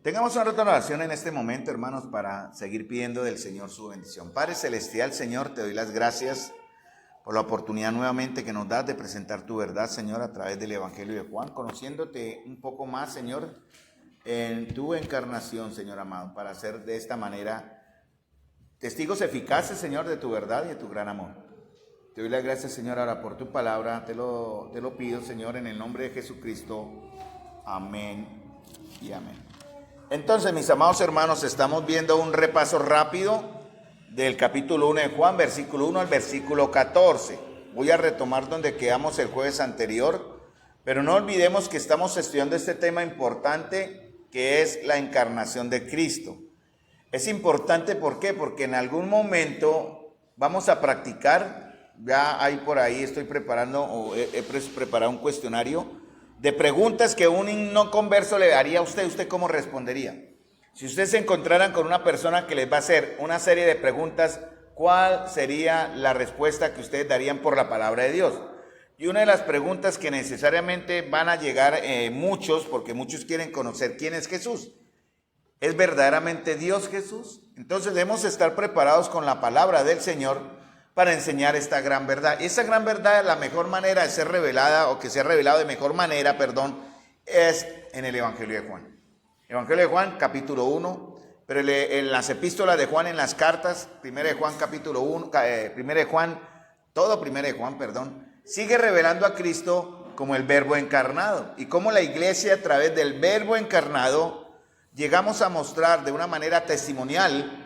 Tengamos una oración en este momento, hermanos, para seguir pidiendo del Señor su bendición. Padre Celestial, Señor, te doy las gracias por la oportunidad nuevamente que nos das de presentar tu verdad, Señor, a través del Evangelio de Juan, conociéndote un poco más, Señor, en tu encarnación, Señor amado, para ser de esta manera testigos eficaces, Señor, de tu verdad y de tu gran amor. Te doy las gracias, Señor, ahora por tu palabra, te lo pido, Señor, en el nombre de Jesucristo. Amén y amén. Entonces, mis amados hermanos, estamos viendo un repaso rápido del capítulo 1 de Juan, versículo 1 al versículo 14. Voy a retomar donde quedamos el jueves anterior, pero no olvidemos que estamos estudiando este tema importante que es la encarnación de Cristo. Es importante, ¿por qué? Porque en algún momento vamos a practicar, ya hay por ahí, estoy preparando, o he preparado un cuestionario de preguntas que un no converso le haría a usted. ¿Usted cómo respondería? Si ustedes se encontraran con una persona que les va a hacer una serie de preguntas, ¿cuál sería la respuesta que ustedes darían por la palabra de Dios? Y una de las preguntas que necesariamente van a llegar muchos, porque muchos quieren conocer quién es Jesús. ¿Es verdaderamente Dios Jesús? Entonces debemos estar preparados con la palabra del Señor para enseñar esta gran verdad. Esa gran verdad, la mejor manera de ser revelada, o que sea revelado de mejor manera, es en el Evangelio de Juan. Evangelio de Juan, capítulo 1, pero en las epístolas de Juan, en las cartas, 1 de Juan, capítulo 1, 1 de Juan, todo 1 de Juan, sigue revelando a Cristo como el Verbo encarnado. Y como la iglesia, a través del Verbo encarnado, llegamos a mostrar de una manera testimonial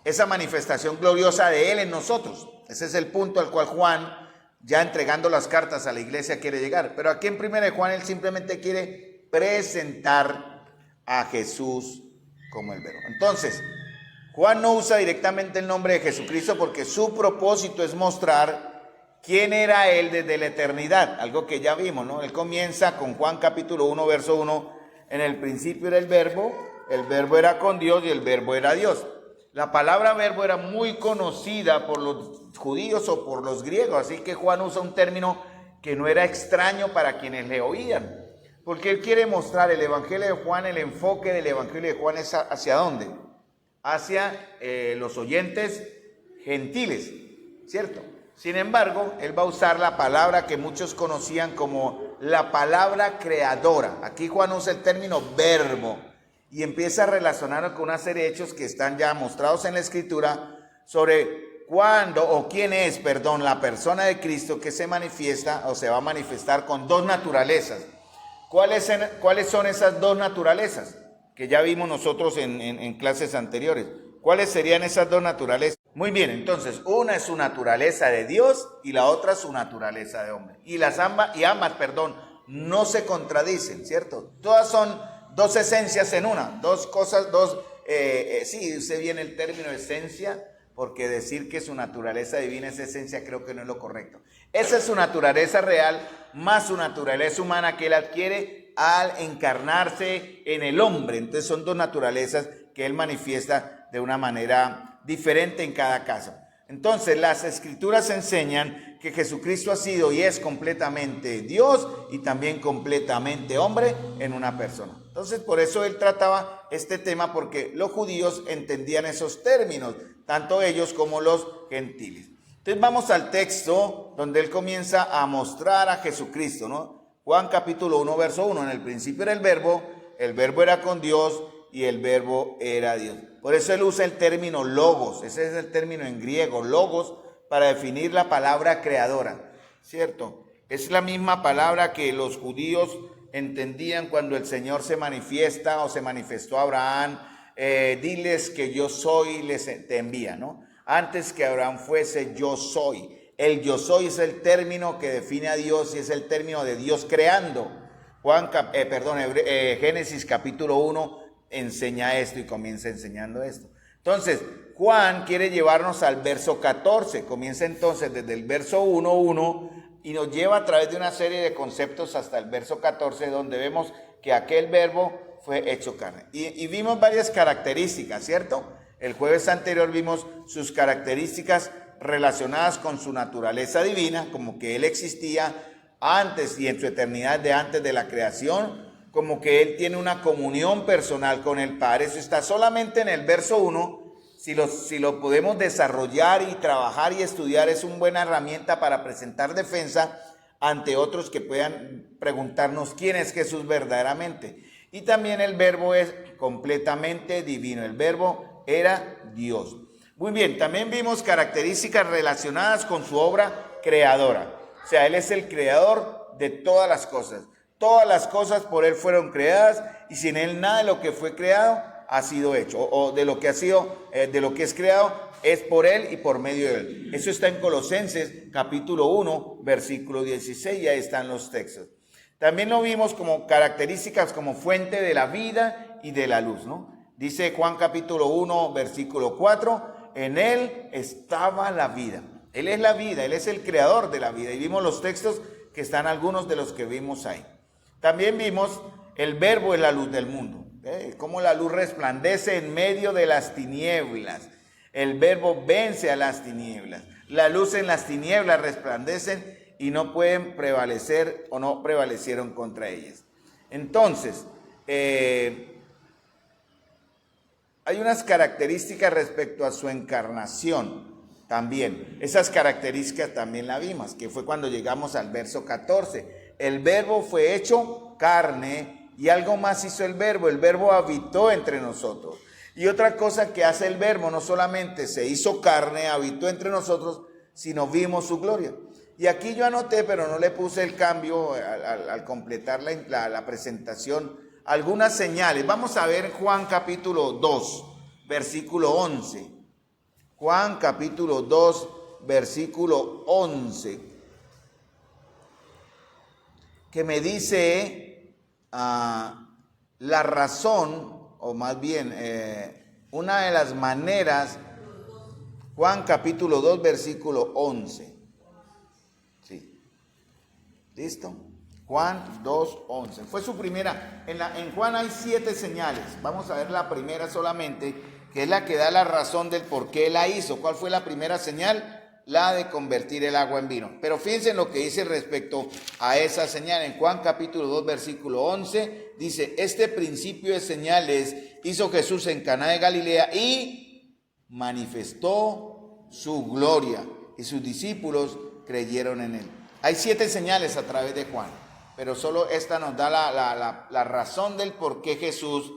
esa manifestación gloriosa de Él en nosotros. Ese es el punto al cual Juan, ya entregando las cartas a la iglesia, quiere llegar. Pero aquí en 1 de Juan, él simplemente quiere presentar a Jesús como el Verbo. Entonces, Juan no usa directamente el nombre de Jesucristo porque su propósito es mostrar quién era Él desde la eternidad, algo que ya vimos, ¿no? Él comienza con Juan capítulo 1, verso 1, en el principio era el Verbo era con Dios y el Verbo era Dios. La palabra verbo era muy conocida por los judíos o por los griegos, así que Juan usa un término que no era extraño para quienes le oían, porque él quiere mostrar el Evangelio de Juan, el enfoque del Evangelio de Juan es hacia dónde, hacia los oyentes gentiles, ¿cierto? Sin embargo, él va a usar la palabra que muchos conocían como la palabra creadora. Aquí Juan usa el término verbo y empieza a relacionarlo con una serie de hechos que están ya mostrados en la Escritura sobre cuándo o quién es, la persona de Cristo que se manifiesta o se va a manifestar con dos naturalezas. ¿Cuáles son esas dos naturalezas? Que ya vimos nosotros en clases anteriores. ¿Cuáles serían esas dos naturalezas? Muy bien, entonces, una es su naturaleza de Dios y la otra es su naturaleza de hombre. Y ambas, no se contradicen, ¿cierto? Todas son dos esencias en una, dos cosas, sí, usted viene el término esencia, porque decir que su naturaleza divina es esencia creo que no es lo correcto. Esa es su naturaleza real, más su naturaleza humana que él adquiere al encarnarse en el hombre. Entonces son dos naturalezas que él manifiesta de una manera diferente en cada caso. Entonces las Escrituras enseñan que Jesucristo ha sido y es completamente Dios y también completamente hombre en una persona. Entonces por eso él trataba este tema, porque los judíos entendían esos términos, tanto ellos como los gentiles. Entonces vamos al texto donde él comienza a mostrar a Jesucristo, ¿no? Juan capítulo 1, verso 1, en el principio era el Verbo era con Dios y el Verbo era Dios. Por eso él usa el término logos, ese es el término en griego, logos, para definir la palabra creadora, ¿cierto? Es la misma palabra que los judíos entendían cuando el Señor se manifiesta o se manifestó a Abraham, diles que yo soy, te envía, ¿no? Antes que Abraham fuese, yo soy. El yo soy es el término que define a Dios y es el término de Dios creando. Génesis capítulo 1 enseña esto y comienza enseñando esto. Entonces, Juan quiere llevarnos al verso 14, comienza entonces desde el verso 1 y nos lleva a través de una serie de conceptos hasta el verso 14, donde vemos que aquel verbo fue hecho carne. Y vimos varias características, ¿cierto? El jueves anterior vimos sus características relacionadas con su naturaleza divina, como que él existía antes y en su eternidad de antes de la creación, como que Él tiene una comunión personal con el Padre. Eso está solamente en el verso 1. Si lo podemos desarrollar y trabajar y estudiar, es una buena herramienta para presentar defensa ante otros que puedan preguntarnos quién es Jesús verdaderamente. Y también el verbo es completamente divino. El verbo era Dios. Muy bien, también vimos características relacionadas con su obra creadora. O sea, Él es el creador de todas las cosas. Todas las cosas por Él fueron creadas y sin Él nada de lo que fue creado ha sido hecho. O de lo que ha sido, de lo que es creado es por Él y por medio de Él. Eso está en Colosenses capítulo 1, versículo 16, y ahí están los textos. También lo vimos como características como fuente de la vida y de la luz, ¿no? Dice Juan capítulo 1, versículo 4, en Él estaba la vida. Él es la vida, Él es el creador de la vida. Y vimos los textos que están algunos de los que vimos ahí. También vimos el verbo es la luz del mundo. Cómo la luz resplandece en medio de las tinieblas. El verbo vence a las tinieblas. La luz en las tinieblas resplandecen y no pueden prevalecer o no prevalecieron contra ellas. Entonces, hay unas características respecto a su encarnación también. Esas características también las vimos, que fue cuando llegamos al verso 14. El verbo fue hecho carne y algo más hizo el verbo habitó entre nosotros. Y otra cosa que hace el verbo, no solamente se hizo carne, habitó entre nosotros, sino vimos su gloria. Y aquí yo anoté, pero no le puse el cambio al completar la presentación, algunas señales. Vamos a ver Juan capítulo 2, versículo 11. Juan capítulo 2, versículo 11. Que me dice la razón, o más bien una de las maneras. Juan capítulo 2, versículo 11. Sí. ¿Listo? Juan 2, 11. Fue su primera. En Juan hay 7 señales. Vamos a ver la primera solamente, que es la que da la razón del por qué la hizo. ¿Cuál fue la primera señal? La de convertir el agua en vino. Pero fíjense en lo que dice respecto a esa señal. En Juan capítulo 2, versículo 11, dice, este principio de señales hizo Jesús en Caná de Galilea y manifestó su gloria. Y sus discípulos creyeron en él. Hay 7 señales a través de Juan, pero solo esta nos da la razón del por qué Jesús,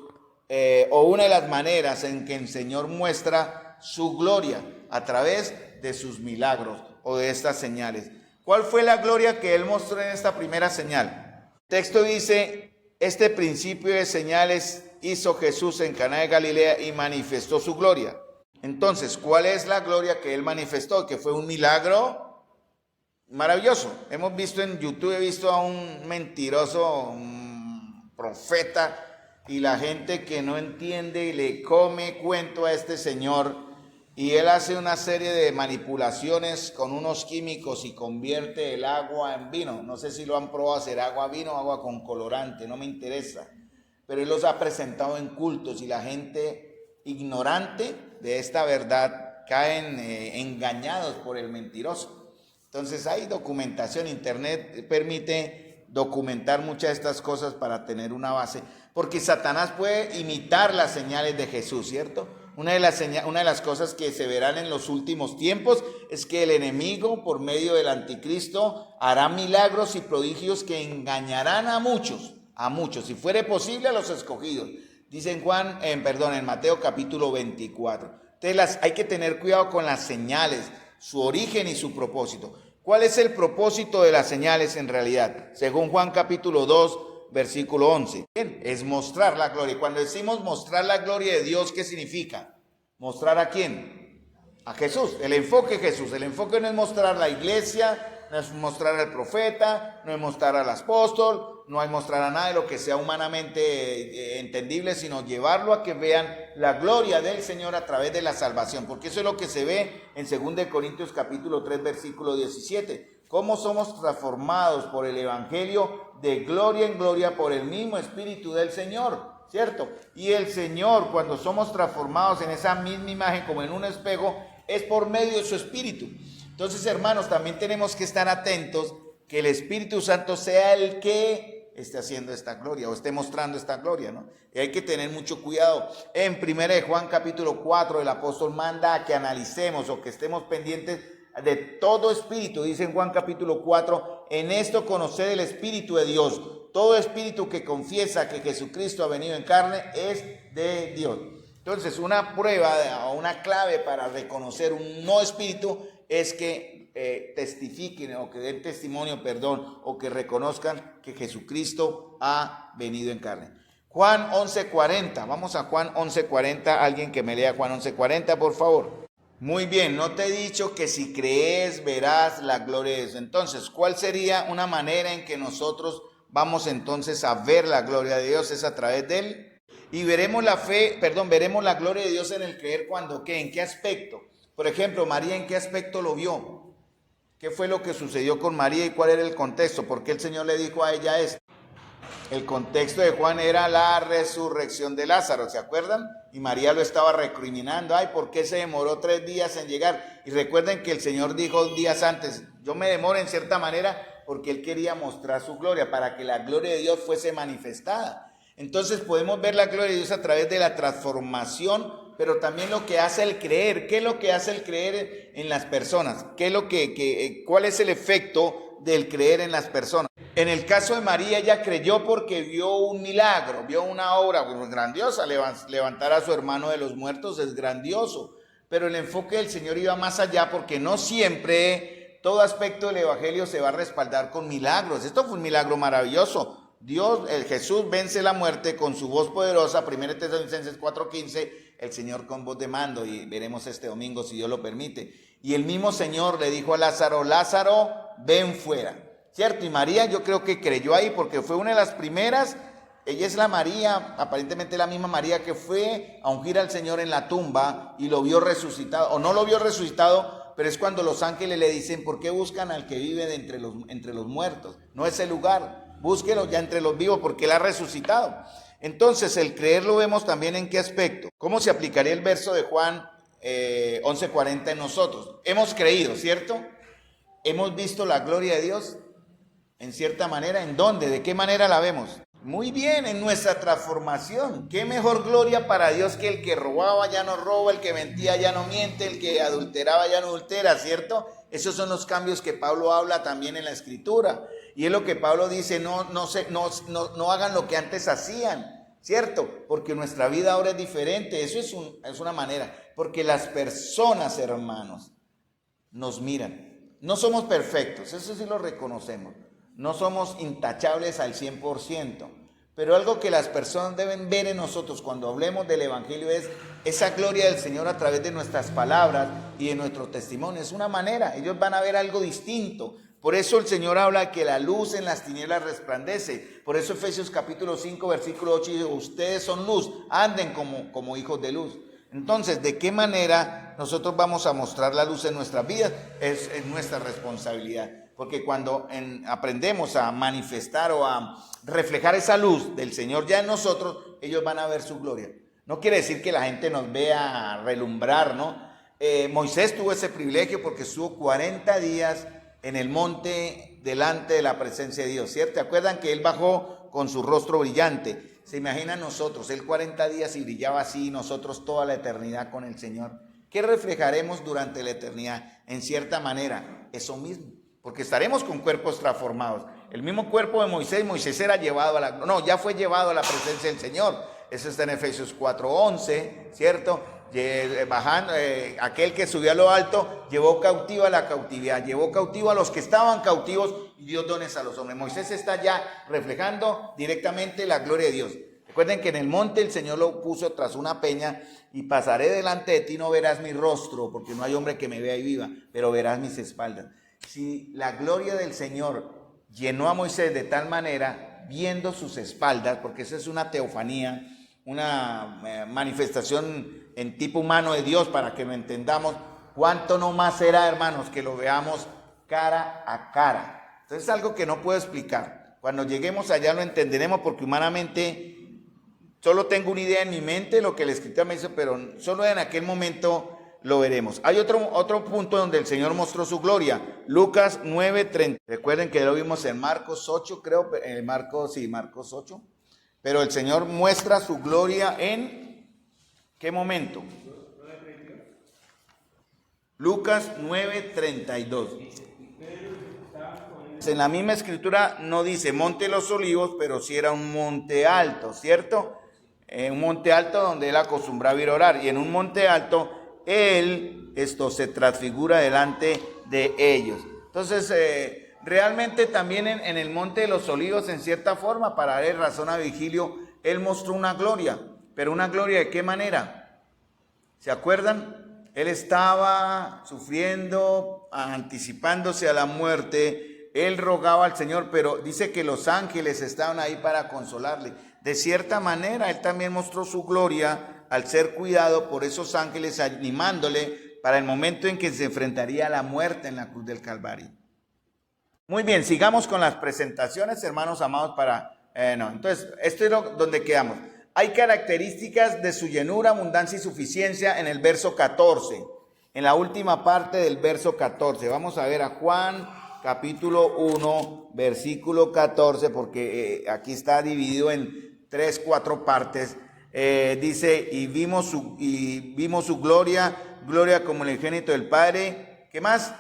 o una de las maneras en que el Señor muestra su gloria a través de sus milagros o de estas señales. ¿Cuál fue la gloria que Él mostró en esta primera señal? El texto dice, este principio de señales hizo Jesús en Caná de Galilea y manifestó su gloria. Entonces, ¿cuál es la gloria que Él manifestó? Que fue un milagro maravilloso. Hemos visto en YouTube, he visto a un mentiroso profeta y la gente que no entiende y le come cuento a este señor. Y él hace una serie de manipulaciones con unos químicos y convierte el agua en vino. No sé si lo han probado hacer agua vino, agua con colorante, no me interesa. Pero él los ha presentado en cultos y la gente ignorante de esta verdad caen engañados por el mentiroso. Entonces hay documentación, Internet permite documentar muchas de estas cosas para tener una base. Porque Satanás puede imitar las señales de Jesús, ¿cierto? Una de las cosas que se verán en los últimos tiempos es que el enemigo, por medio del anticristo, hará milagros y prodigios que engañarán a muchos, si fuere posible a los escogidos. Dice en Mateo capítulo 24. Entonces hay que tener cuidado con las señales, su origen y su propósito. ¿Cuál es el propósito de las señales en realidad? Según Juan capítulo 2, versículo 11. Es mostrar la gloria. Cuando decimos mostrar la gloria de Dios, ¿qué significa? ¿Mostrar a quién? A Jesús. El enfoque es Jesús. El enfoque no es mostrar la iglesia, no es mostrar al profeta, no es mostrar al apóstol, no es mostrar a nada de lo que sea humanamente entendible, sino llevarlo a que vean la gloria del Señor a través de la salvación. Porque eso es lo que se ve en 2 Corintios capítulo 3, versículo 17. Cómo somos transformados por el evangelio de gloria en gloria por el mismo Espíritu del Señor, ¿cierto? Y el Señor, cuando somos transformados en esa misma imagen como en un espejo, es por medio de su Espíritu. Entonces, hermanos, también tenemos que estar atentos que el Espíritu Santo sea el que esté haciendo esta gloria o esté mostrando esta gloria, ¿no? Y hay que tener mucho cuidado. En 1 de Juan capítulo 4 el apóstol manda a que analicemos o que estemos pendientes de todo espíritu. Dice en Juan capítulo 4, en esto conoced el espíritu de Dios. Todo espíritu que confiesa que Jesucristo ha venido en carne es de Dios. Entonces, una prueba o una clave para reconocer un no espíritu es que testifiquen o que den testimonio, o que reconozcan que Jesucristo ha venido en carne. Juan 11:40, vamos a Juan 11:40, alguien que me lea Juan 11:40, por favor. Muy bien, no te he dicho que si crees verás la gloria de Dios. Entonces, ¿cuál sería una manera en que nosotros vamos entonces a ver la gloria de Dios? Es a través de él. Y veremos veremos la gloria de Dios en el creer cuando, ¿qué? ¿En qué aspecto? Por ejemplo, María, ¿en qué aspecto lo vio? ¿Qué fue lo que sucedió con María y cuál era el contexto? ¿Por qué el Señor le dijo a ella esto? El contexto de Juan era la resurrección de Lázaro, ¿se acuerdan? Y María lo estaba recriminando. Ay, ¿por qué se demoró 3 días en llegar? Y recuerden que el Señor dijo días antes, yo me demoro en cierta manera porque Él quería mostrar su gloria, para que la gloria de Dios fuese manifestada. Entonces podemos ver la gloria de Dios a través de la transformación, pero también lo que hace el creer. ¿Qué es lo que hace el creer en las personas? ¿Cuál es el efecto del creer en las personas? En el caso de María, ella creyó porque vio un milagro, vio una obra grandiosa. Levantar a su hermano de los muertos es grandioso, pero el enfoque del Señor iba más allá, porque no siempre todo aspecto del evangelio se va a respaldar con milagros. Esto fue un milagro maravilloso. Jesús vence la muerte con su voz poderosa, 1 Tesalonicenses 4:15, el Señor con voz de mando, y veremos este domingo si Dios lo permite. Y el mismo Señor le dijo a Lázaro, Lázaro, ven fuera, ¿cierto? Y María, yo creo que creyó ahí porque fue una de las primeras. Ella es la María, aparentemente la misma María que fue a ungir al Señor en la tumba y lo vio resucitado, o no lo vio resucitado, pero es cuando los ángeles le dicen, ¿por qué buscan al que vive de entre los muertos? No es el lugar. Búsquelo ya entre los vivos porque Él ha resucitado. Entonces, el creer lo vemos también en qué aspecto. ¿Cómo se aplicaría el verso de Juan 11:40 en nosotros? Hemos creído, ¿cierto? Hemos visto la gloria de Dios en cierta manera. ¿En dónde? ¿De qué manera la vemos? Muy bien, en nuestra transformación. ¿Qué mejor gloria para Dios que el que robaba ya no roba, el que mentía ya no miente, el que adulteraba ya no adultera, ¿cierto? Esos son los cambios que Pablo habla también en la Escritura. Y es lo que Pablo dice, no hagan lo que antes hacían, ¿cierto? Porque nuestra vida ahora es diferente. Eso es una manera. Porque las personas, hermanos, nos miran. No somos perfectos, eso sí lo reconocemos. No somos intachables al 100%. Pero algo que las personas deben ver en nosotros cuando hablemos del evangelio es esa gloria del Señor a través de nuestras palabras y de nuestro testimonio. Es una manera, ellos van a ver algo distinto. Por eso el Señor habla que la luz en las tinieblas resplandece. Por eso Efesios capítulo 5, versículo 8 dice, ustedes son luz, anden como hijos de luz. Entonces, ¿de qué manera nosotros vamos a mostrar la luz en nuestras vidas? Es nuestra responsabilidad. Porque cuando aprendemos a manifestar o a reflejar esa luz del Señor ya en nosotros, ellos van a ver su gloria. No quiere decir que la gente nos vea relumbrar, ¿no? Moisés tuvo ese privilegio porque estuvo 40 días en el monte delante de la presencia de Dios, ¿cierto? ¿Te acuerdan que él bajó con su rostro brillante? ¿Se imaginan nosotros? Él 40 días y brillaba así, nosotros toda la eternidad con el Señor. ¿Qué reflejaremos durante la eternidad? En cierta manera, eso mismo, porque estaremos con cuerpos transformados. El mismo cuerpo de Moisés era llevado ya fue llevado a la presencia del Señor. Eso está en Efesios 4:11, ¿cierto? Aquel que subió a lo alto llevó cautiva la cautividad, llevó cautivo a los que estaban cautivos y dio dones a los hombres. Moisés está ya reflejando directamente la gloria de Dios. Recuerden que en el monte el Señor lo puso tras una peña y pasaré delante de ti, no verás mi rostro, porque no hay hombre que me vea y viva, pero verás mis espaldas. Si la gloria del Señor llenó a Moisés de tal manera, viendo sus espaldas, porque esa es una teofanía, una manifestación en tipo humano de Dios, para que lo entendamos, cuánto no más será, hermanos, que lo veamos cara a cara. Entonces es algo que no puedo explicar. Cuando lleguemos allá lo entenderemos, porque humanamente solo tengo una idea en mi mente, lo que la Escritura me dice, pero solo en aquel momento lo veremos. Hay otro punto donde el Señor mostró su gloria. Lucas 9:30. Recuerden que lo vimos en Marcos 8, creo, Marcos 8. Pero el Señor muestra su gloria en ¿qué momento? Lucas 9:32. En la misma escritura no dice monte de los olivos, pero sí era un monte alto, ¿cierto? Un monte alto donde él acostumbraba ir a orar. Y en un monte alto, él se transfigura delante de ellos. Entonces, realmente también en el monte de los olivos, en cierta forma, para darle razón a Virgilio, él mostró una gloria. Pero una gloria ¿de qué manera? ¿Se acuerdan? Él estaba sufriendo, anticipándose a la muerte. Él rogaba al Señor, pero dice que los ángeles estaban ahí para consolarle. De cierta manera, él también mostró su gloria al ser cuidado por esos ángeles, animándole para el momento en que se enfrentaría a la muerte en la cruz del Calvario. Muy bien, sigamos con las presentaciones, hermanos amados, entonces, esto es donde quedamos. Hay características de su llenura, abundancia y suficiencia en el verso 14, en la última parte del verso 14. Vamos a ver a Juan capítulo 1, versículo 14, porque aquí está dividido en 3-4 partes. Dice, y vimos su gloria como el unigénito del Padre. ¿Qué más?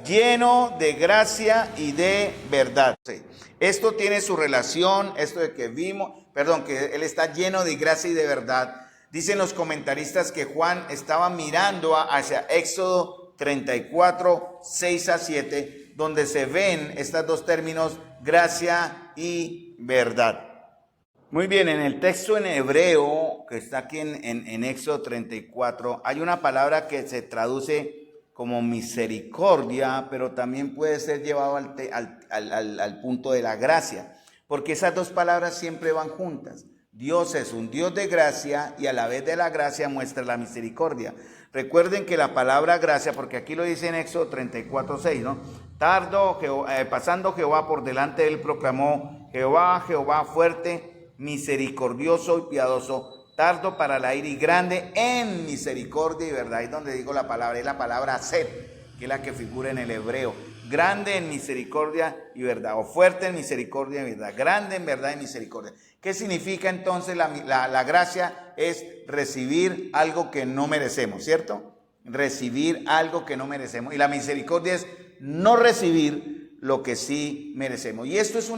Lleno de gracia y de verdad. Sí. Esto tiene su relación, esto de que que él está lleno de gracia y de verdad. Dicen los comentaristas que Juan estaba mirando hacia Éxodo 34, 6-7, donde se ven estos dos términos, gracia y verdad. Muy bien, en el texto en hebreo, que está aquí en Éxodo 34, hay una palabra que se traduce como misericordia, pero también puede ser llevado al punto de la gracia, porque esas dos palabras siempre van juntas. Dios es un Dios de gracia y a la vez de la gracia muestra la misericordia. Recuerden que la palabra gracia, porque aquí lo dice en Éxodo 34:6, ¿no? Pasando Jehová por delante de él, proclamó: Jehová fuerte, misericordioso y piadoso, tardo para la ira y grande en misericordia y verdad. Ahí es donde digo la palabra, es la palabra sed, que es la que figura en el hebreo. Grande en misericordia y verdad, o fuerte en misericordia y verdad, grande en verdad y misericordia. ¿Qué significa entonces la gracia? Es recibir algo que no merecemos, ¿cierto? Recibir algo que no merecemos. Y la misericordia es no recibir lo que sí merecemos. Y esto es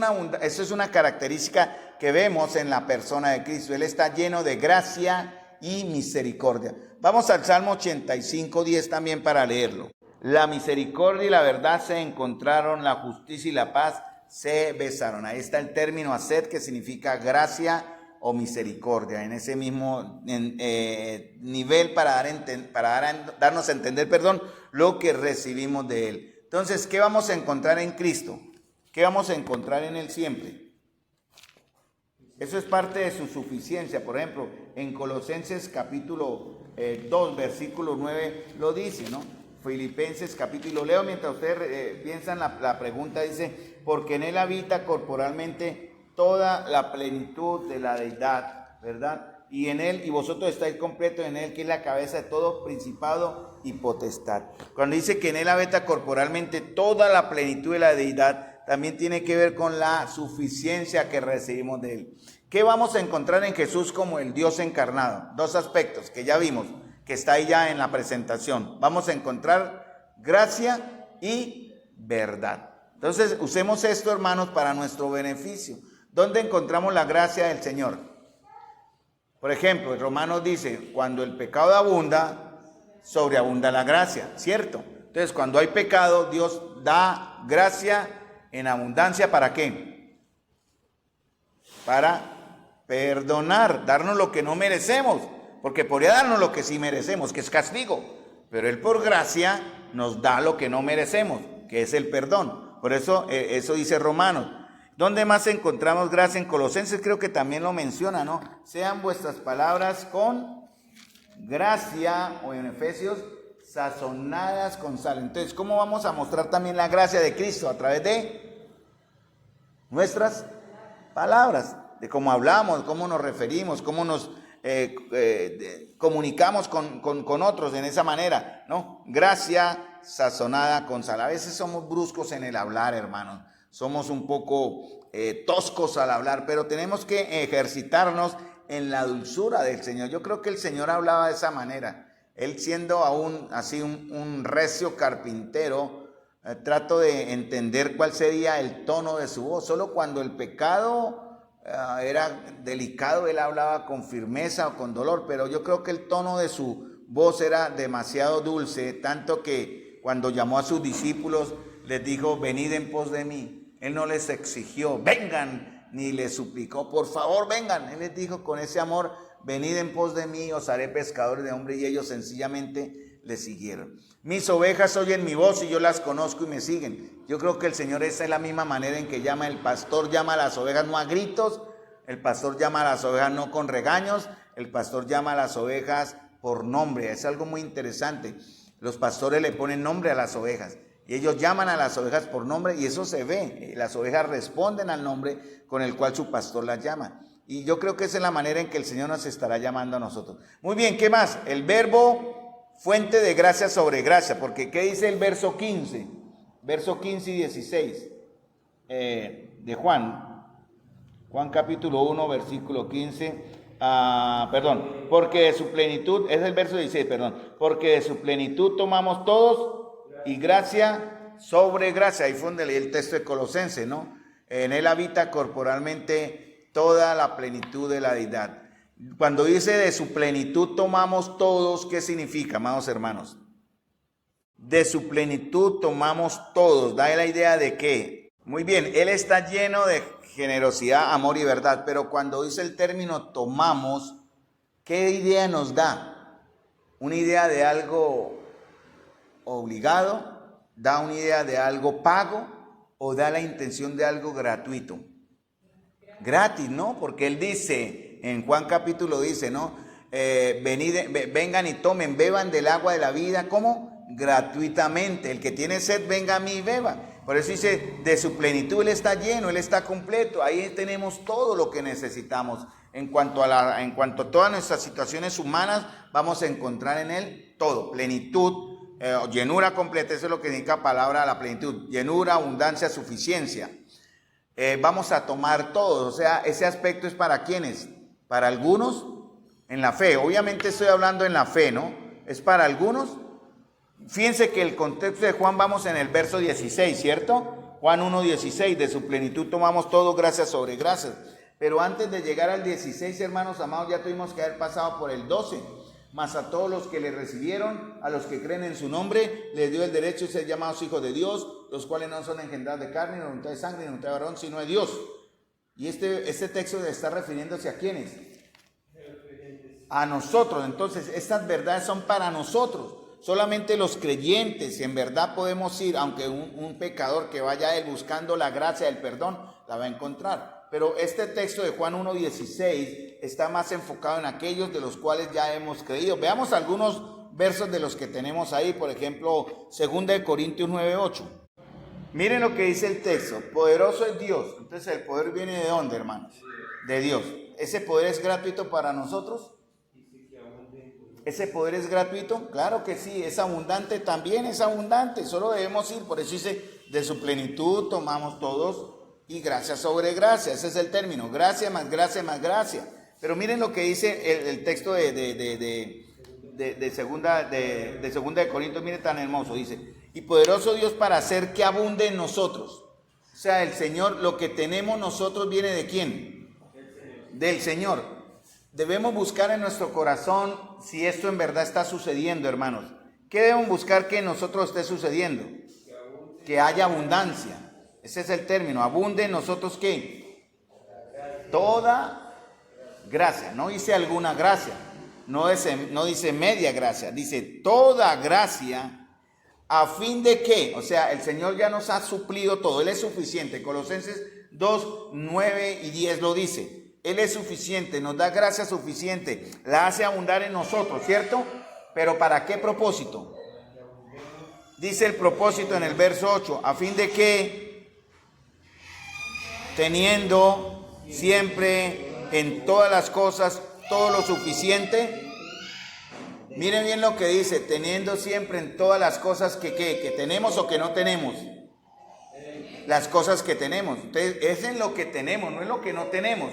una característica que vemos en la persona de Cristo. Él está lleno de gracia y misericordia. Vamos al Salmo 85:10 también para leerlo. La misericordia y la verdad se encontraron, la justicia y la paz se besaron. Ahí está el término ased, que significa gracia o misericordia, en ese mismo nivel para darnos a entender, lo que recibimos de él. Entonces, ¿qué vamos a encontrar en Cristo? ¿Qué vamos a encontrar en él siempre? Eso es parte de su suficiencia. Por ejemplo, en Colosenses capítulo 2, versículo 9 lo dice, ¿no? Filipenses capítulo, leo mientras ustedes piensan la pregunta, dice, porque en él habita corporalmente toda la plenitud de la deidad, ¿verdad? Y en él, y vosotros estáis completos en él, que es la cabeza de todo principado y potestad. Cuando dice que en él habita corporalmente toda la plenitud de la deidad, también tiene que ver con la suficiencia que recibimos de él. ¿Qué vamos a encontrar en Jesús como el Dios encarnado? Dos aspectos que ya vimos, que está ahí ya en la presentación. Vamos a encontrar gracia y verdad. Entonces, usemos esto, hermanos, para nuestro beneficio. ¿Dónde encontramos la gracia del Señor? Por ejemplo, en Romanos dice, cuando el pecado abunda, sobreabunda la gracia, ¿cierto? Entonces, cuando hay pecado, Dios da gracia en abundancia, ¿para qué? Para perdonar, darnos lo que no merecemos. Porque podría darnos lo que sí merecemos, que es castigo. Pero Él por gracia nos da lo que no merecemos, que es el perdón. Por eso, eso dice Romanos. ¿Dónde más encontramos gracia? En Colosenses creo que también lo menciona, ¿no? Sean vuestras palabras con gracia, o en Efesios, sazonadas con sal. Entonces, ¿cómo vamos a mostrar también la gracia de Cristo? A través de nuestras palabras, de cómo hablamos, cómo nos referimos, cómo nos comunicamos con otros en esa manera, ¿no? Gracia sazonada con sal. A veces somos bruscos en el hablar, hermanos. Somos un poco toscos al hablar, pero tenemos que ejercitarnos en la dulzura del Señor. Yo creo que el Señor hablaba de esa manera. Él, siendo aún así un recio carpintero, trato de entender cuál sería el tono de su voz. Solo cuando el pecado era delicado, él hablaba con firmeza o con dolor, pero yo creo que el tono de su voz era demasiado dulce, tanto que cuando llamó a sus discípulos les dijo: venid en pos de mí. Él no les exigió: vengan, ni les suplicó: por favor vengan. Él les dijo con ese amor: venid en pos de mí, os haré pescadores de hombres. Y ellos sencillamente le siguieron. Mis ovejas oyen mi voz y yo las conozco y me siguen. Yo creo que el Señor, esa es la misma manera en que llama. El pastor llama a las ovejas no a gritos, el pastor llama a las ovejas no con regaños, el pastor llama a las ovejas por nombre. Es algo muy interesante. Los pastores le ponen nombre a las ovejas y ellos llaman a las ovejas por nombre, y eso se ve. Las ovejas responden al nombre con el cual su pastor las llama. Y yo creo que esa es la manera en que el Señor nos estará llamando a nosotros. Muy bien, ¿qué más? El verbo fuente de gracia sobre gracia, porque ¿qué dice el verso 15? Verso 15 y 16 de Juan capítulo 1, versículo 15, porque de su plenitud, es el verso 16, porque de su plenitud tomamos todos, y gracia sobre gracia. Ahí fue donde leí el texto de Colosenses, ¿no? En él habita corporalmente toda la plenitud de la deidad. Cuando dice de su plenitud tomamos todos, ¿qué significa, amados hermanos? De su plenitud tomamos todos. Da la idea de que, muy bien, Él está lleno de generosidad, amor y verdad, pero cuando dice el término tomamos, ¿qué idea nos da? ¿Una idea de algo obligado? ¿Da una idea de algo pago? ¿O da la intención de algo gratuito? Gratis, ¿no? Porque Él dice... En Juan capítulo dice, ¿no? Vengan y tomen, beban del agua de la vida. ¿Cómo? Gratuitamente. El que tiene sed, venga a mí y beba. Por eso dice, de su plenitud Él está lleno, Él está completo. Ahí tenemos todo lo que necesitamos. En cuanto a todas nuestras situaciones humanas, vamos a encontrar en Él todo. Plenitud, llenura completa, eso es lo que significa palabra la plenitud. Llenura, abundancia, suficiencia. Vamos a tomar todo. O sea, ese aspecto es para ¿quiénes? Para algunos en la fe. Obviamente estoy hablando en la fe, ¿no? Es para algunos. Fíjense que el contexto de Juan, vamos en el verso 16, ¿cierto? Juan 1:16, de su plenitud tomamos todo, gracias sobre gracias. Pero antes de llegar al 16, hermanos amados, ya tuvimos que haber pasado por el 12. Mas a todos los que le recibieron, a los que creen en su nombre, les dio el derecho de ser llamados hijos de Dios, los cuales no son engendrados de carne, ni de voluntad de sangre, ni de voluntad de varón, sino de Dios. Y este texto está refiriéndose a ¿quiénes? A nosotros. Entonces, estas verdades son para nosotros. Solamente los creyentes, en verdad podemos ir, aunque un pecador que vaya a él buscando la gracia del perdón, la va a encontrar. Pero este texto de Juan 1:16 está más enfocado en aquellos de los cuales ya hemos creído. Veamos algunos versos de los que tenemos ahí. Por ejemplo, 2 Corintios 9:8. Miren lo que dice el texto: poderoso es Dios. Entonces el poder viene ¿de dónde, hermanos? De Dios. ¿Ese poder es gratuito para nosotros? ¿Ese poder es gratuito? Claro que sí. ¿Es abundante? También es abundante. Solo debemos ir. Por eso dice, de su plenitud tomamos todos, y gracia sobre gracia. Ese es el término. Gracia más gracia más gracia. Pero miren lo que dice el texto de segunda de Corintios. Miren tan hermoso. Dice: y poderoso Dios para hacer que abunde en nosotros. O sea, el Señor, lo que tenemos nosotros viene ¿de quién? Del Señor. Debemos buscar en nuestro corazón si esto en verdad está sucediendo, hermanos. ¿Qué debemos buscar que en nosotros esté sucediendo? Que haya abundancia. Ese es el término. Abunde en nosotros ¿qué? Toda gracia. No dice alguna gracia. No dice media gracia. Dice toda gracia. ¿A fin de qué? O sea, el Señor ya nos ha suplido todo. Él es suficiente. Colosenses 2, 9 y 10 lo dice. Él es suficiente, nos da gracia suficiente, la hace abundar en nosotros, ¿cierto? Pero ¿para qué propósito? Dice el propósito en el verso 8, a fin de que, teniendo siempre en todas las cosas todo lo suficiente. Miren bien lo que dice, teniendo siempre en todas las cosas que tenemos o que no tenemos. Las cosas que tenemos. Entonces, es en lo que tenemos, no es lo que no tenemos.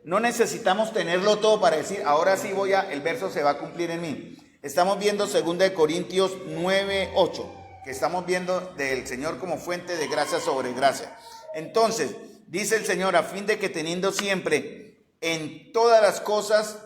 No necesitamos tenerlo todo para decir, ahora sí el verso se va a cumplir en mí. Estamos viendo 2 Corintios 9:8, que estamos viendo del Señor como fuente de gracia sobre gracia. Entonces, dice el Señor, a fin de que teniendo siempre en todas las cosas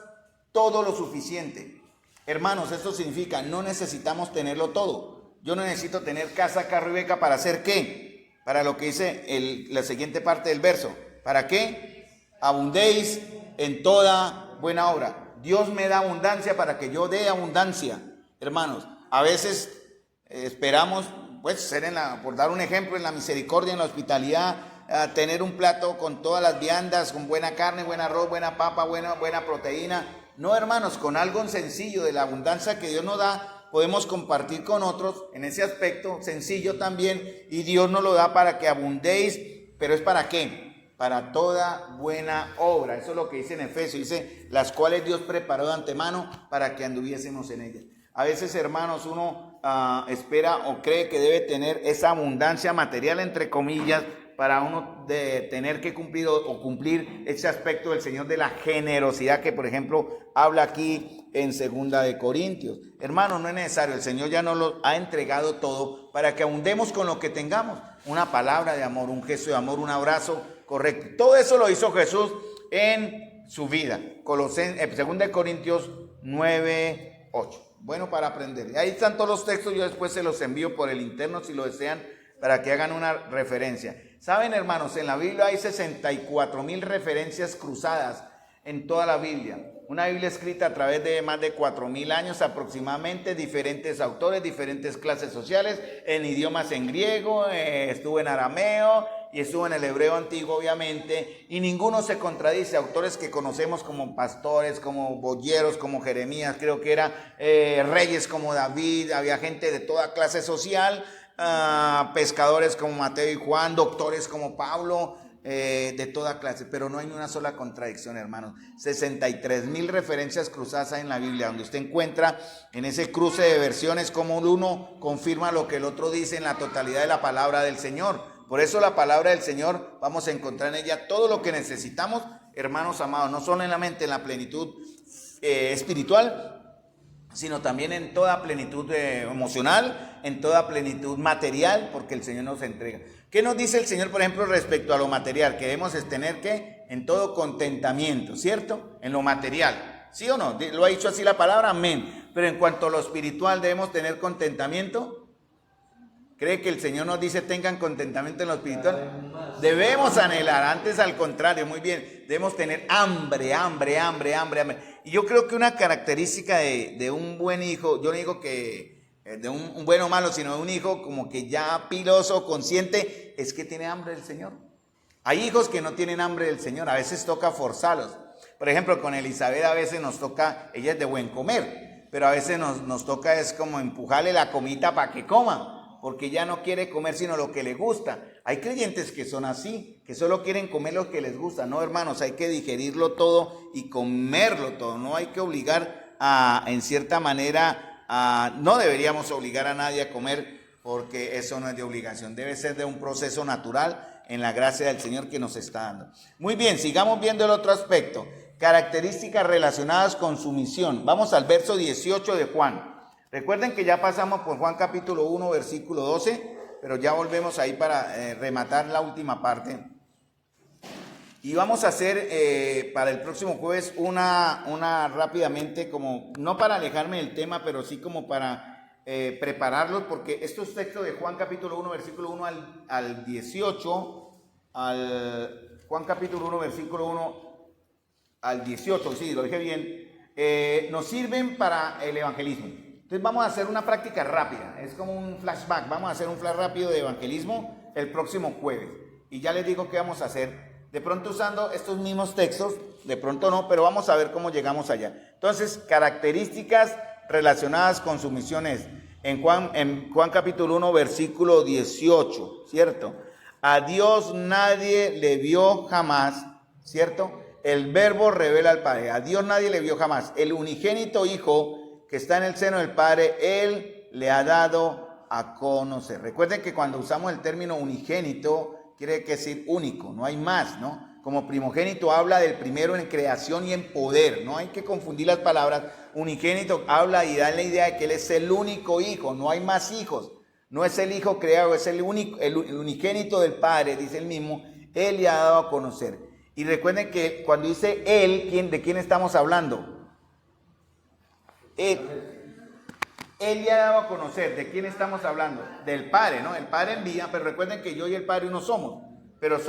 todo lo suficiente. Hermanos, esto significa, no necesitamos tenerlo todo. Yo no necesito tener casa, carro y beca para hacer ¿qué? Para lo que dice la siguiente parte del verso. ¿Para qué? Abundéis en toda buena obra. Dios me da abundancia para que yo dé abundancia. Hermanos, a veces esperamos, pues, por dar un ejemplo, en la misericordia, en la hospitalidad, tener un plato con todas las viandas, con buena carne, buen arroz, buena papa, buena proteína. No, hermanos, con algo sencillo de la abundancia que Dios nos da, podemos compartir con otros en ese aspecto sencillo también, y Dios nos lo da para que abundéis, pero ¿es para qué? Para toda buena obra. Eso es lo que dice en Efesios, dice, las cuales Dios preparó de antemano para que anduviésemos en ellas. A veces, hermanos, uno espera o cree que debe tener esa abundancia material, entre comillas, para uno de tener que cumplir o cumplir ese aspecto del Señor de la generosidad que, por ejemplo, habla aquí en 2 Corintios. Hermano, no es necesario, el Señor ya nos lo ha entregado todo para que abundemos con lo que tengamos. Una palabra de amor, un gesto de amor, un abrazo correcto. Todo eso lo hizo Jesús en su vida. 2 Corintios 9:8. Bueno, para aprender. Ahí están todos los textos, yo después se los envío por el interno si lo desean, para que hagan una referencia. Saben, hermanos, en la Biblia hay 64,000 referencias cruzadas en toda la Biblia. Una Biblia escrita a través de más de 4,000 años aproximadamente, diferentes autores, diferentes clases sociales, en idiomas en griego, estuvo en arameo y estuvo en el hebreo antiguo, obviamente, y ninguno se contradice. Autores que conocemos como pastores, como boyeros, como Jeremías, creo que era reyes como David, había gente de toda clase social, pescadores como Mateo y Juan, doctores como Pablo, de toda clase, pero no hay una sola contradicción, hermanos. 63,000 referencias cruzadas en la Biblia, donde usted encuentra en ese cruce de versiones como uno confirma lo que el otro dice en la totalidad de la palabra del Señor. Por eso la palabra del Señor, vamos a encontrar en ella todo lo que necesitamos, hermanos amados, no solamente en la plenitud espiritual, sino también en toda plenitud emocional, en toda plenitud material, porque el Señor nos entrega. ¿Qué nos dice el Señor, por ejemplo, respecto a lo material? Que debemos tener que en todo contentamiento, ¿cierto? En lo material, ¿sí o no? Lo ha dicho así la palabra, amén. Pero en cuanto a lo espiritual, ¿debemos tener contentamiento? ¿Cree que el Señor nos dice tengan contentamiento en lo espiritual? Debemos anhelar, antes al contrario, muy bien, debemos tener hambre. Y yo creo que una característica de un buen hijo, yo no digo que de un bueno o malo, sino de un hijo como que ya piloso, consciente, es que tiene hambre del Señor. Hay hijos que no tienen hambre del Señor, a veces toca forzarlos. Por ejemplo, con Elizabeth a veces nos toca, ella es de buen comer, pero a veces nos toca es como empujarle la comida para que coma, porque ya no quiere comer sino lo que le gusta. Hay creyentes que son así, que solo quieren comer lo que les gusta. No, hermanos, hay que digerirlo todo y comerlo todo. No hay que obligar en cierta manera, no deberíamos obligar a nadie a comer, porque eso no es de obligación. Debe ser de un proceso natural en la gracia del Señor que nos está dando. Muy bien, sigamos viendo el otro aspecto. Características relacionadas con su misión. Vamos al verso 18 de Juan. Recuerden que ya pasamos por Juan capítulo 1, versículo 12, pero ya volvemos ahí para rematar la última parte. Y vamos a hacer para el próximo jueves una rápidamente, como no para alejarme del tema, pero sí como para prepararlos, porque estos textos de Juan capítulo 1, versículo 1 al 18, Juan capítulo 1, versículo 1 al 18, sí, lo dije bien, nos sirven para el evangelismo. Entonces vamos a hacer una práctica rápida, es como un flashback, vamos a hacer un flash rápido de evangelismo el próximo jueves. Y ya les digo qué vamos a hacer, de pronto usando estos mismos textos, de pronto no, pero vamos a ver cómo llegamos allá. Entonces, características relacionadas con su misión es, en Juan capítulo 1, versículo 18, ¿cierto? A Dios nadie le vio jamás, ¿cierto? el Verbo revela al Padre. A Dios nadie le vio jamás. El unigénito Hijo que está en el seno del Padre, Él le ha dado a conocer. Recuerden que cuando usamos el término unigénito, quiere decir único, no hay más, ¿no? Como primogénito habla del primero en creación y en poder, no hay que confundir las palabras. Unigénito habla y da la idea de que Él es el único Hijo, no hay más hijos. No es el Hijo creado, es el unigénito del Padre, dice el mismo, Él le ha dado a conocer. Y recuerden que cuando dice Él, ¿de quién estamos hablando? Él le ha dado a conocer. ¿De quién estamos hablando? Del Padre, ¿no? El Padre envía, pero recuerden que yo y el Padre uno somos. Pero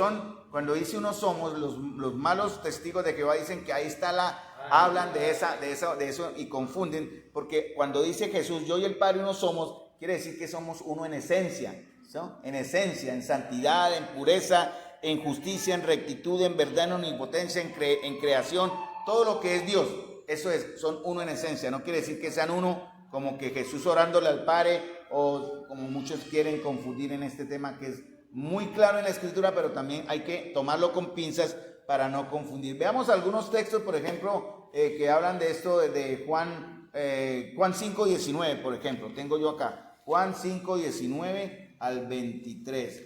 cuando dice uno somos, los malos testigos de Jehová dicen que ahí está hablan de eso y confunden, porque cuando dice Jesús, yo y el Padre uno somos, quiere decir que somos uno en esencia, ¿no? En esencia, en santidad, en pureza, en justicia, en rectitud, en verdad, en omnipotencia, en creación, todo lo que es Dios, eso es, son uno en esencia. No quiere decir que sean uno como que Jesús orándole al Padre, o como muchos quieren confundir en este tema, que es muy claro en la Escritura, pero también hay que tomarlo con pinzas para no confundir. Veamos algunos textos, por ejemplo, que hablan de esto de Juan 5:19, por ejemplo, tengo yo acá, Juan 5:19 al 23.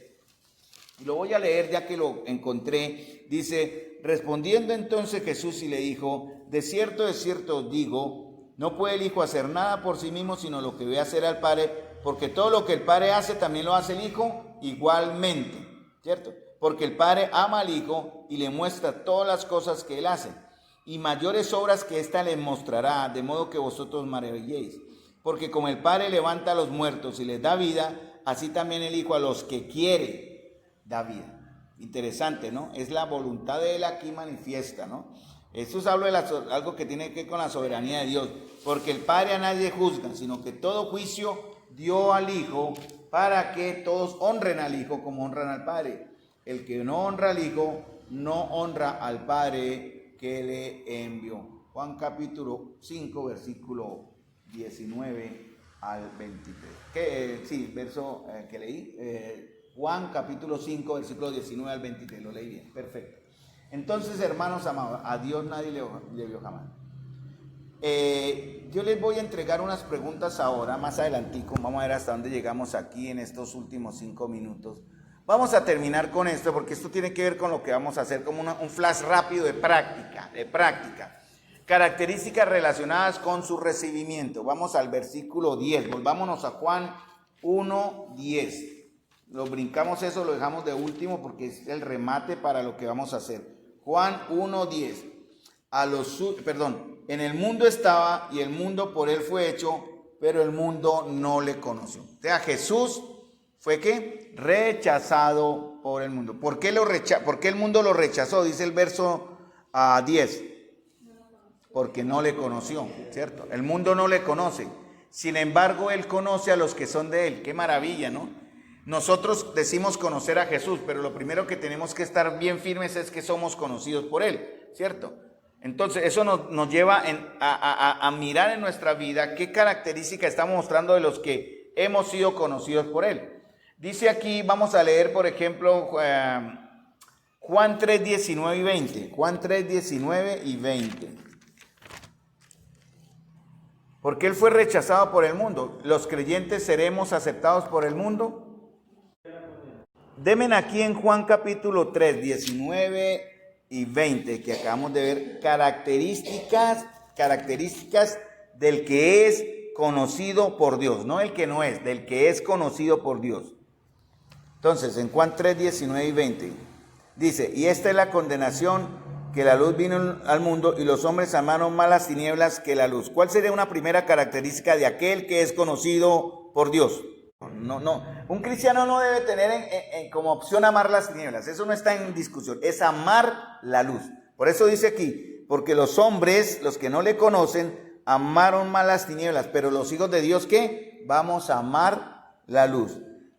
Y lo voy a leer ya que lo encontré. Dice, respondiendo entonces Jesús y le dijo, de cierto os digo, no puede el Hijo hacer nada por sí mismo, sino lo que ve hacer al Padre, porque todo lo que el Padre hace, también lo hace el Hijo igualmente, ¿cierto? Porque el Padre ama al Hijo y le muestra todas las cosas que Él hace, y mayores obras que ésta les mostrará, de modo que vosotros maravilléis. Porque como el Padre levanta a los muertos y les da vida, así también el Hijo a los que quiere da vida. Interesante, ¿no? Es la voluntad de Él aquí manifiesta, ¿no? Esto habla de algo que tiene que ver con la soberanía de Dios, porque el Padre a nadie juzga, sino que todo juicio dio al Hijo, para que todos honren al Hijo como honran al Padre. El que no honra al Hijo, no honra al Padre que le envió. Juan capítulo 5, versículo 19 al 23. Verso que leí. Juan capítulo 5, versículo 19 al 23. Lo leí bien, perfecto. Entonces, hermanos amados, a Dios nadie le vio jamás. Yo les voy a entregar unas preguntas ahora, más adelantico. Vamos a ver hasta dónde llegamos aquí en estos últimos 5 minutos. Vamos a terminar con esto, porque esto tiene que ver con lo que vamos a hacer, como un flash rápido de práctica. Características relacionadas con su recibimiento. Vamos al versículo 10, volvámonos a Juan 1:10. Lo brincamos eso, lo dejamos de último porque es el remate para lo que vamos a hacer. Juan 1:10. En el mundo estaba y el mundo por él fue hecho, pero el mundo no le conoció. O sea, Jesús fue ¿qué? Rechazado por el mundo. ¿Por qué el mundo lo rechazó? Dice el verso 10. Porque no le conoció, ¿cierto? El mundo no le conoce. Sin embargo, él conoce a los que son de él. Qué maravilla, ¿no? Nosotros decimos conocer a Jesús, pero lo primero que tenemos que estar bien firmes es que somos conocidos por él, ¿cierto? Entonces, eso nos lleva a mirar en nuestra vida qué características estamos mostrando de los que hemos sido conocidos por él. Dice aquí, vamos a leer, por ejemplo, Juan 3:19 y 20. Juan 3:19 y 20. Porque él fue rechazado por el mundo. ¿Los creyentes seremos aceptados por el mundo? Denme aquí en Juan capítulo 3, 19 y 20, que acabamos de ver, características del que es conocido por Dios, no el que no es, del que es conocido por Dios. Entonces, en Juan 3, 19 y 20, dice, y esta es la condenación, que la luz vino al mundo y los hombres amaron más las tinieblas que la luz. ¿Cuál sería una primera característica de aquel que es conocido por Dios? No, un cristiano no debe tener como opción amar las tinieblas, eso no está en discusión, es amar la luz. Por eso dice aquí, porque los hombres, los que no le conocen, amaron más las tinieblas, pero los hijos de Dios, ¿qué? Vamos a amar la luz.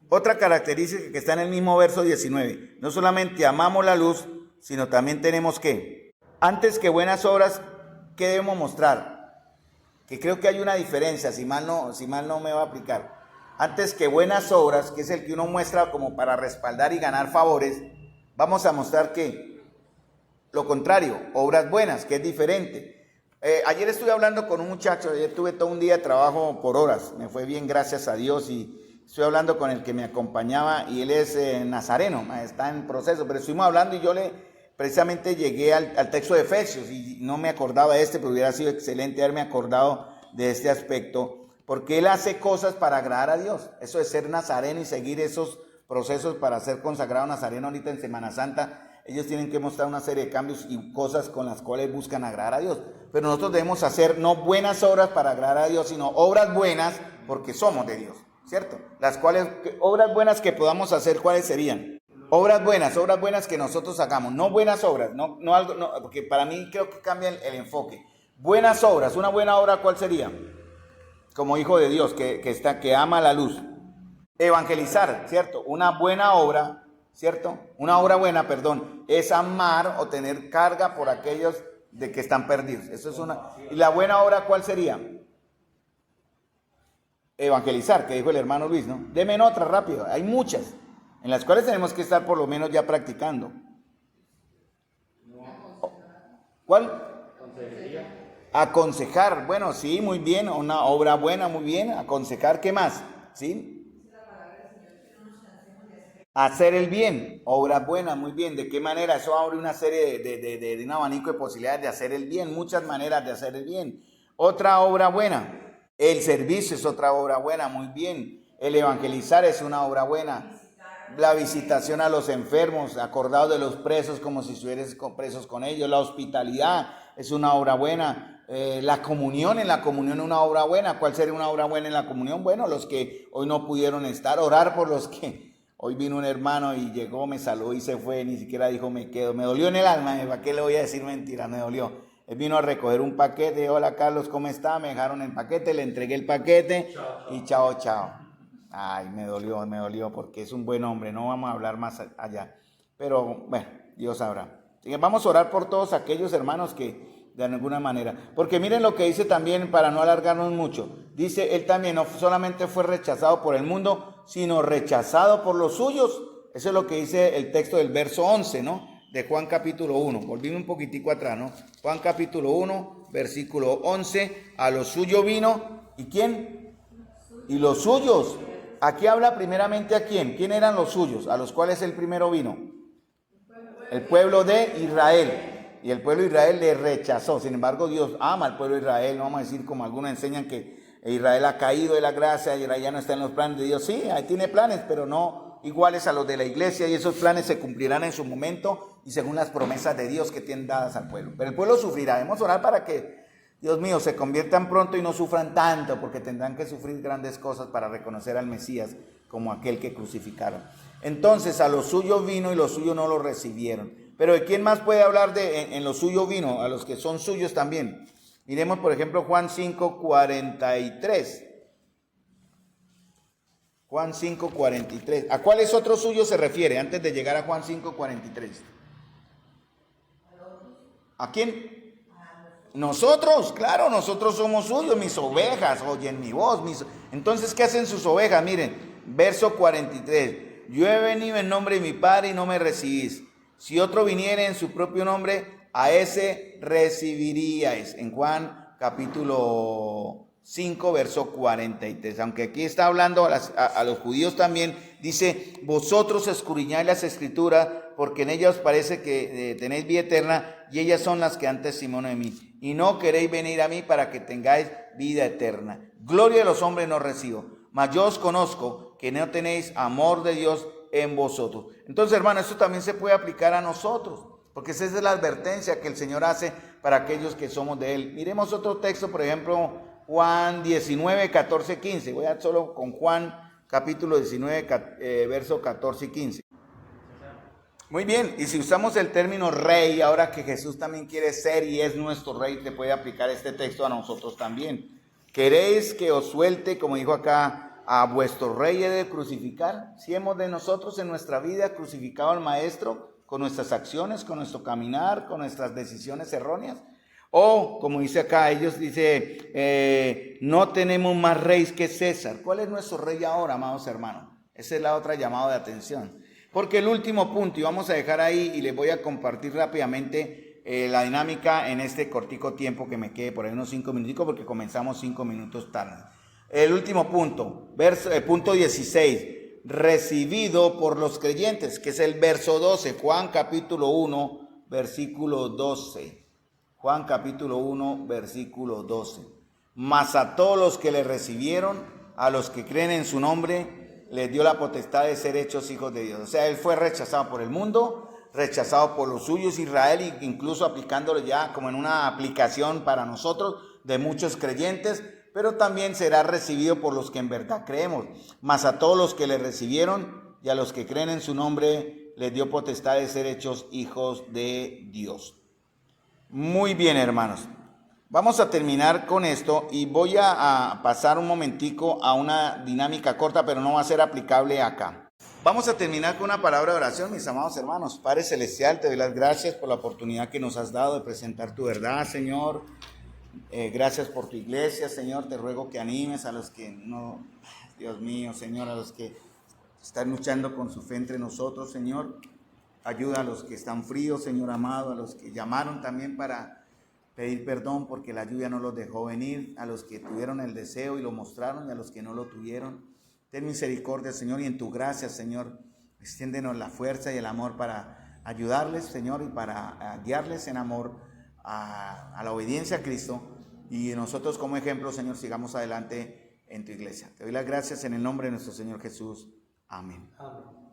Otra característica que está en el mismo verso 19, no solamente amamos la luz, sino también tenemos que, antes que buenas obras, ¿qué debemos mostrar? Que creo que hay una diferencia, si mal no me va a aplicar. Antes que buenas obras, que es el que uno muestra como para respaldar y ganar favores, vamos a mostrar lo contrario, obras buenas, que es diferente. Ayer estuve hablando con un muchacho, ayer tuve todo un día de trabajo por horas, me fue bien, gracias a Dios, y estoy hablando con el que me acompañaba y él es nazareno, está en proceso, pero estuvimos hablando y yo precisamente llegué al texto de Efesios y no me acordaba de pero hubiera sido excelente haberme acordado de este aspecto, porque él hace cosas para agradar a Dios, eso de ser nazareno y seguir esos procesos para ser consagrado nazareno ahorita en Semana Santa. Ellos tienen que mostrar una serie de cambios y cosas con las cuales buscan agradar a Dios. Pero nosotros debemos hacer no buenas obras para agradar a Dios, sino obras buenas porque somos de Dios, ¿cierto? Las cuales, obras buenas que podamos hacer, ¿cuáles serían? Obras buenas que nosotros hagamos, no buenas obras, no algo, no, porque para mí creo que cambia el enfoque. Buenas obras, una buena obra, ¿cuál sería? Como hijo de Dios, que ama la luz. Evangelizar, ¿cierto? Una buena obra, ¿cierto? Una obra buena, perdón, es amar o tener carga por aquellos de que están perdidos. Eso es una. ¿Y la buena obra cuál sería? Evangelizar, que dijo el hermano Luis, ¿no? Deme otra rápido. Hay muchas en las cuales tenemos que estar por lo menos ya practicando. ¿Cuál? Aconsejar. Bueno, sí, muy bien. Una obra buena, muy bien. Aconsejar, ¿qué más? ¿Sí? Hacer el bien, obras buenas, muy bien. ¿De qué manera? Eso abre una serie de un abanico de posibilidades de hacer el bien, muchas maneras de hacer el bien. Otra obra buena, el servicio es otra obra buena, muy bien. El evangelizar es una obra buena. La visitación a los enfermos, acordados de los presos como si estuvieras presos con ellos. La hospitalidad es una obra buena. La comunión, en la comunión una obra buena. ¿Cuál sería una obra buena en la comunión? Bueno, los que hoy no pudieron estar, orar por los que... Hoy vino un hermano y llegó, me saludó y se fue, ni siquiera dijo me quedo. Me dolió en el alma, ¿para qué le voy a decir mentira? Me dolió. Él vino a recoger un paquete, hola Carlos, ¿cómo está? Me dejaron el paquete, le entregué el paquete y chao, chao. Ay, me dolió porque es un buen hombre, no vamos a hablar más allá. Pero bueno, Dios sabrá. Vamos a orar por todos aquellos hermanos que de alguna manera, porque miren lo que dice también para no alargarnos mucho. Dice, él también no solamente fue rechazado por el mundo, sino rechazado por los suyos. Eso es lo que dice el texto del verso 11, ¿no? De Juan capítulo 1. Volvimos un poquitico atrás, ¿no? Juan capítulo 1, versículo 11. A los suyos vino, ¿y quién? Y los suyos. Aquí habla primeramente a quién. ¿Quién eran los suyos? A los cuales el primero vino. El pueblo de Israel. Y el pueblo de Israel le rechazó. Sin embargo, Dios ama al pueblo de Israel. No vamos a decir como algunos enseñan que Israel ha caído de la gracia, Israel ya no está en los planes de Dios. Sí, ahí tiene planes, pero no iguales a los de la iglesia, y esos planes se cumplirán en su momento y según las promesas de Dios que tienen dadas al pueblo. Pero el pueblo sufrirá. Debemos orar para que, Dios mío, se conviertan pronto y no sufran tanto, porque tendrán que sufrir grandes cosas para reconocer al Mesías como aquel que crucificaron. Entonces a los suyos vino y los suyos no lo recibieron. Pero ¿de quién más puede hablar en los suyos vino? A los que son suyos también. Miremos, por ejemplo, Juan 5:43. Juan 5:43. ¿A cuáles otros suyos se refiere antes de llegar a Juan 5:43? ¿A quién? Nosotros, claro, nosotros somos suyos, mis ovejas oyen mi voz. Entonces, ¿qué hacen sus ovejas? Miren, verso 43. Yo he venido en nombre de mi Padre y no me recibís. Si otro viniere en su propio nombre, a ese recibiríais. En Juan capítulo 5, verso 43. Aunque aquí está hablando a los judíos también, dice, vosotros escudriñáis las escrituras, porque en ellas os parece que tenéis vida eterna, y ellas son las que dan testimonio de mí. Y no queréis venir a mí para que tengáis vida eterna. Gloria de los hombres no recibo, mas yo os conozco que no tenéis amor de Dios en vosotros. Entonces, hermano, esto también se puede aplicar a nosotros, porque esa es la advertencia que el Señor hace para aquellos que somos de Él. Miremos otro texto, por ejemplo, Juan 19, 14, 15. Voy a solo con Juan capítulo 19, verso 14 y 15. Muy bien, y si usamos el término rey, ahora que Jesús también quiere ser y es nuestro rey, te puede aplicar este texto a nosotros también. ¿Queréis que os suelte, como dijo acá, a vuestro rey he de crucificar? Si hemos de nosotros en nuestra vida crucificado al Maestro con nuestras acciones, con nuestro caminar, con nuestras decisiones erróneas. O, como dice acá, ellos dice, no tenemos más rey que César. ¿Cuál es nuestro rey ahora, amados hermanos? Esa es la otra llamada de atención. Porque el último punto, y vamos a dejar ahí y les voy a compartir rápidamente la dinámica en este cortico tiempo que me quede, por ahí unos 5 minuticos, porque comenzamos 5 minutos tarde. El último punto, punto 16, recibido por los creyentes, que es el verso 12, Juan capítulo 1, versículo 12. Juan capítulo 1, versículo 12. Mas a todos los que le recibieron, a los que creen en su nombre, les dio la potestad de ser hechos hijos de Dios. O sea, él fue rechazado por el mundo, rechazado por los suyos, Israel, incluso aplicándolo ya como en una aplicación para nosotros de muchos creyentes, pero también será recibido por los que en verdad creemos. Mas a todos los que le recibieron y a los que creen en su nombre, les dio potestad de ser hechos hijos de Dios. Muy bien, hermanos. Vamos a terminar con esto y voy a pasar un momentico a una dinámica corta, pero no va a ser aplicable acá. Vamos a terminar con una palabra de oración, mis amados hermanos. Padre Celestial, te doy las gracias por la oportunidad que nos has dado de presentar tu verdad, Señor. Gracias por tu iglesia, Señor. Te ruego que animes a los que no, Dios mío, Señor, a los que están luchando con su fe entre nosotros, Señor. Ayuda a los que están fríos, Señor amado, a los que llamaron también para pedir perdón porque la lluvia no los dejó venir, a los que tuvieron el deseo y lo mostraron y a los que no lo tuvieron. Ten misericordia, Señor, y en tu gracia, Señor, extiéndenos la fuerza y el amor para ayudarles, Señor, y para guiarles en amor a la obediencia a Cristo. Y nosotros como ejemplo, Señor, sigamos adelante en tu iglesia. Te doy las gracias en el nombre de nuestro Señor Jesús. Amén. Amén.